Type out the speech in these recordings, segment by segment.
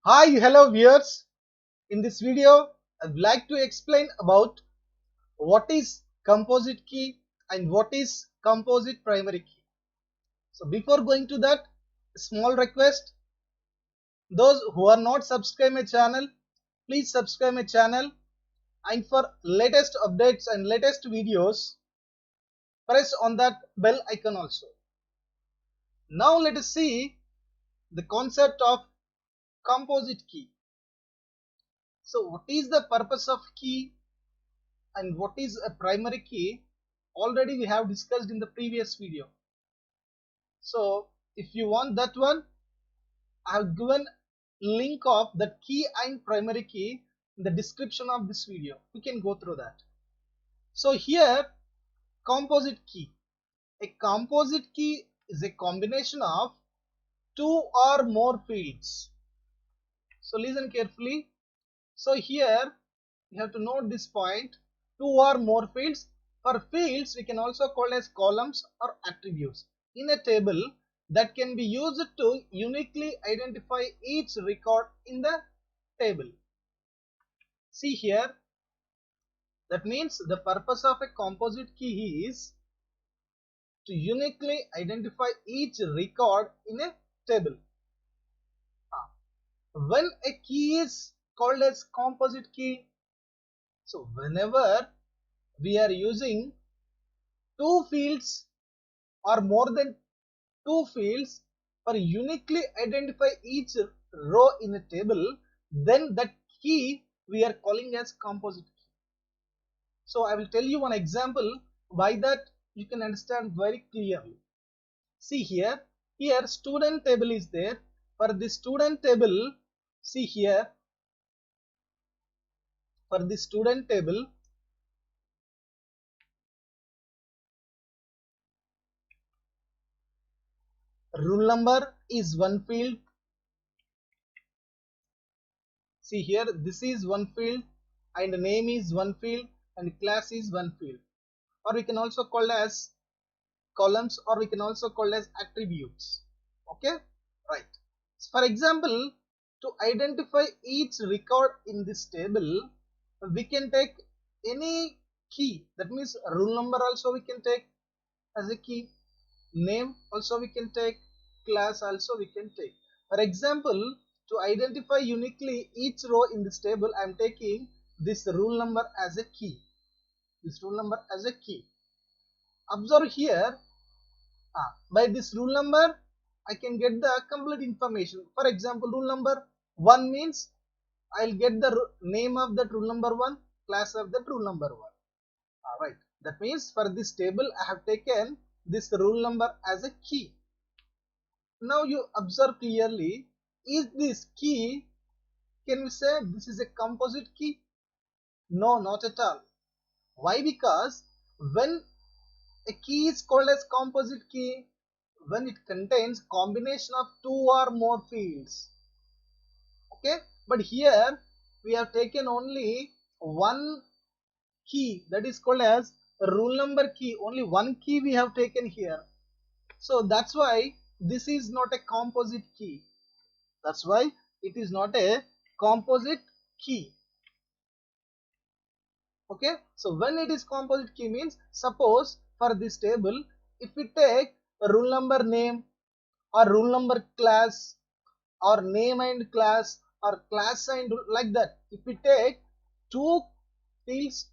Hi, hello viewers. In this video, I'd like to explain about what is composite key and what is composite primary key. So before going to that, a small request. Those who are not subscribed my channel, please subscribe my channel, and for latest updates and latest videos, press on that bell icon also. Now let us see the concept of composite key. So what is the purpose of key and what is a primary key? Already we have discussed in the previous video. So if you want that one, I have given link of that key and primary key in the description of this video. You can go through that. So here, composite key. A composite key is a combination of two or more fields. So listen carefully. So here you have to note this point: two or more fields. For fields, we can also call as columns or attributes in a table that can be used to uniquely identify each record in the table. See here, that means the purpose of a composite key is to uniquely identify each record in a table. When a key is called as composite key, so whenever we are using two fields or more than two fields for uniquely identify each row in a table, then that key we are calling as composite key. So I will tell you one example by that you can understand very clearly. See here student table is there. For the student table, see here, for the student table, roll number is one field. See here, this is one field, and name is one field, and class is one field. Or we can also call as columns, or we can also call as attributes. Okay, right. For example, to identify each record in this table, we can take any key. That means roll number also we can take as a key, name also we can take, class also we can take. For example, to identify uniquely each row in this table, I am taking this roll number as a key. This roll number as a key. Observe here, by this rule number, I can get the complete information. For example, rule number 1 means I'll get the name of that rule number 1, class of that rule number 1. Alright, that means for this table I have taken this rule number as a key. Now you observe clearly, is this key, can we say this is a composite key? No, not at all. Why? Because when a key is called as composite key when it contains combination of two or more fields. Okay, but here we have taken only one key, that is called as rule number key. Only one key we have taken here. So that's why this is not a composite key. That's why it is not a composite key. Okay, so when it is composite key means, suppose for this table, if we take a rule number name or rule number class or name and class or class and like that, if we take two fields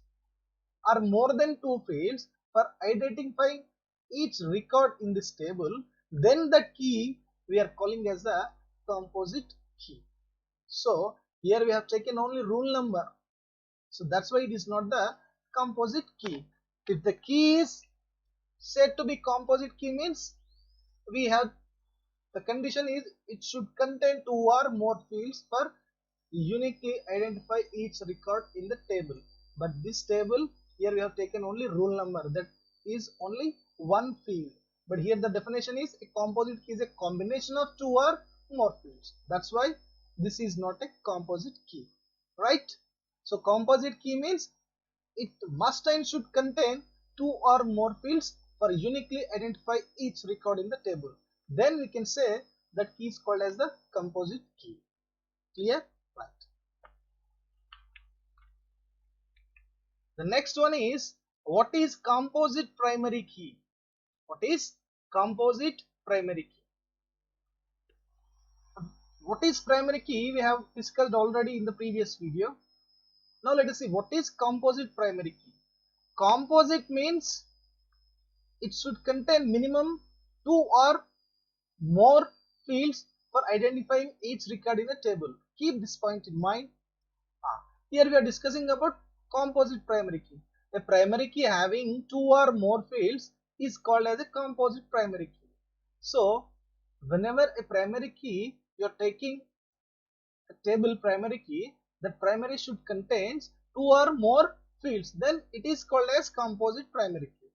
or more than two fields for identifying each record in this table, then the key we are calling as a composite key. So here we have taken only rule number, so that's why it is not the composite key. If the key is said to be composite key means, we have, the condition is it should contain two or more fields for uniquely identify each record in the table. But this table here we have taken only rule number, that is only one field. But here the definition is a composite key is a combination of two or more fields. That's why this is not a composite key, right? So composite key means it must and should contain two or more fields for uniquely identify each record in the table. Then we can say that key is called as the composite key. Clear? Right. The next one is, what is composite primary key? What is composite primary key? What is primary key? We have discussed already in the previous video. Now let us see what is composite primary key. Composite means it should contain minimum 2 or more fields for identifying each record in a table. Keep this point in mind. Here we are discussing about composite primary key. A primary key having 2 or more fields is called as a composite primary key. So whenever a primary key, you are taking a table primary key, that primary should contain 2 or more fields, then it is called as composite primary key.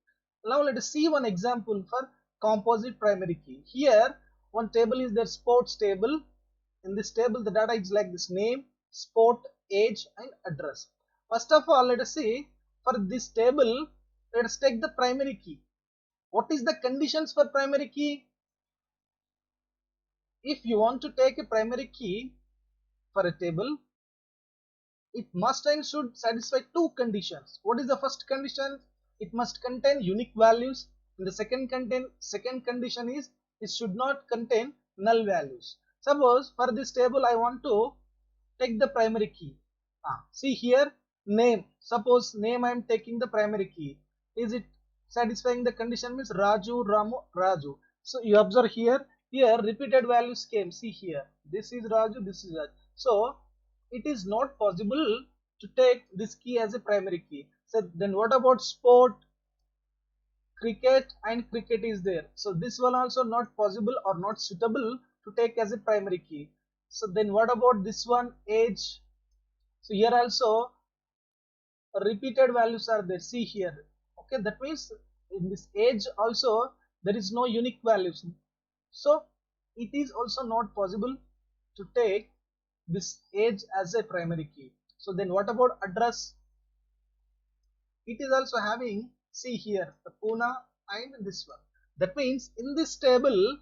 Now let us see one example for composite primary key. Here one table is their sports table. In this table the data is like this: name, sport, age and address. First of all, let us see for this table, let us take the primary key. What is the conditions for primary key? If you want to take a primary key for a table, it must and should satisfy two conditions. What is the first condition? It must contain unique values. And the second condition is it should not contain null values. Suppose for this table I want to take the primary key. See here, name. Suppose name I am taking the primary key. Is it satisfying the condition? Means Raju, Ramu, Raju. So you observe here repeated values came. See here, this is Raju, this is Raju. So it is not possible to take this key as a primary key. So then what about sport, cricket, and cricket is there. So this one also not possible or not suitable to take as a primary key. So then what about this one, age? So here also repeated values are there. See here. Okay, that means in this age also there is no unique values. So it is also not possible to take this age as a primary key. So then what about address? It is also having, see here, the Pune and this one. That means in this table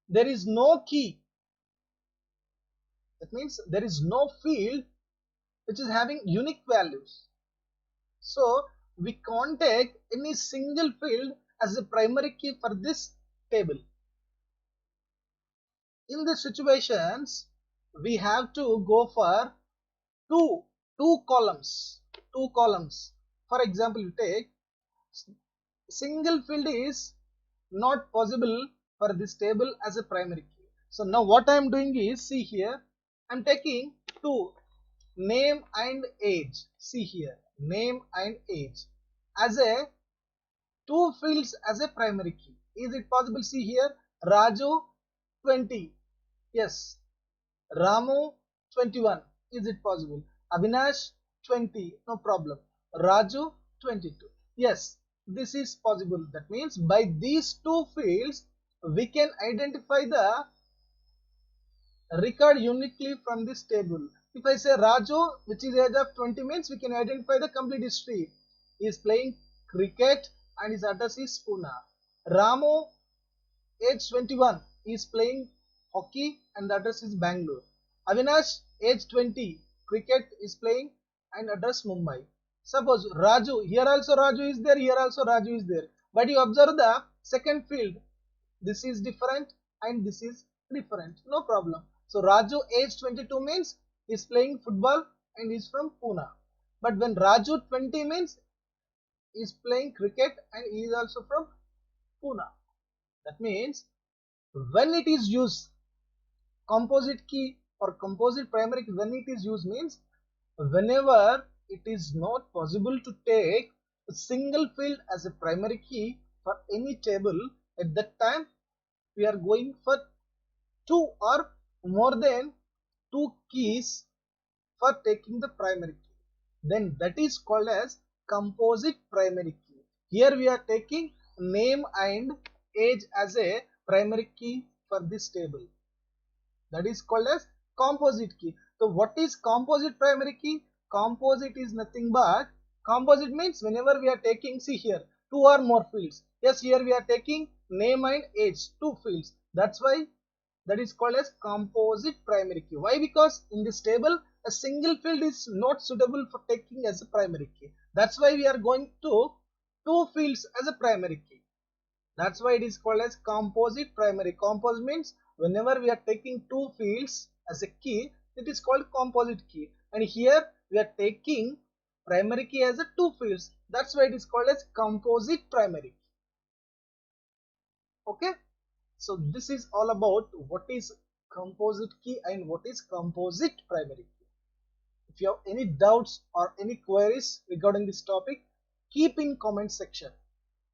there is no key. That means there is no field which is having unique values. So we can't take any single field as a primary key for this table. In these situations, we have to go for two columns. For example, you take single field is not possible for this table as a primary key. So now what I am doing is, see here, I am taking two, name and age. See here, name and age as a two fields as a primary key. Is it possible? See here, Raju 20. Yes. Ramu 21. Is it possible? Avinash 20. No problem. Raju 22. Yes, this is possible. That means by these two fields we can identify the record uniquely from this table. If I say Raju, which is age of 20, means we can identify the complete history. He is playing cricket and his address is Pune. Ramu, age 21, is playing hockey and the address is Bangalore. Avinash, age 20, cricket is playing and address Mumbai. Suppose Raju, here also Raju is there, here also Raju is there. But you observe the second field. This is different and this is different. No problem. So Raju, age 22 means he is playing football and is from Pune. But when Raju 20 means he is playing cricket and he is also from Pune. That means when it is used, composite key or composite primary key, when it is used means whenever it is not possible to take a single field as a primary key for any table, at that time we are going for two or more than two keys for taking the primary key. Then that is called as composite primary key. Here we are taking name and age as a primary key for this table. That is called as composite key. So what is composite primary key? Composite is nothing but, composite means whenever we are taking, see here, two or more fields. Yes, here we are taking name and age, two fields. That's why that is called as composite primary key. Why? Because in this table a single field is not suitable for taking as a primary key. That's why we are going to two fields as a primary key. That's why it is called as composite primary. Composite means whenever we are taking two fields as a key, it is called composite key. And here we are taking primary key as a two fields. That's why it is called as composite primary key. Okay. So this is all about what is composite key and what is composite primary key. If you have any doubts or any queries regarding this topic, keep in comment section.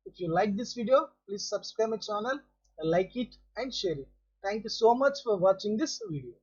If you like this video, please subscribe my channel, like it and share it. Thank you so much for watching this video.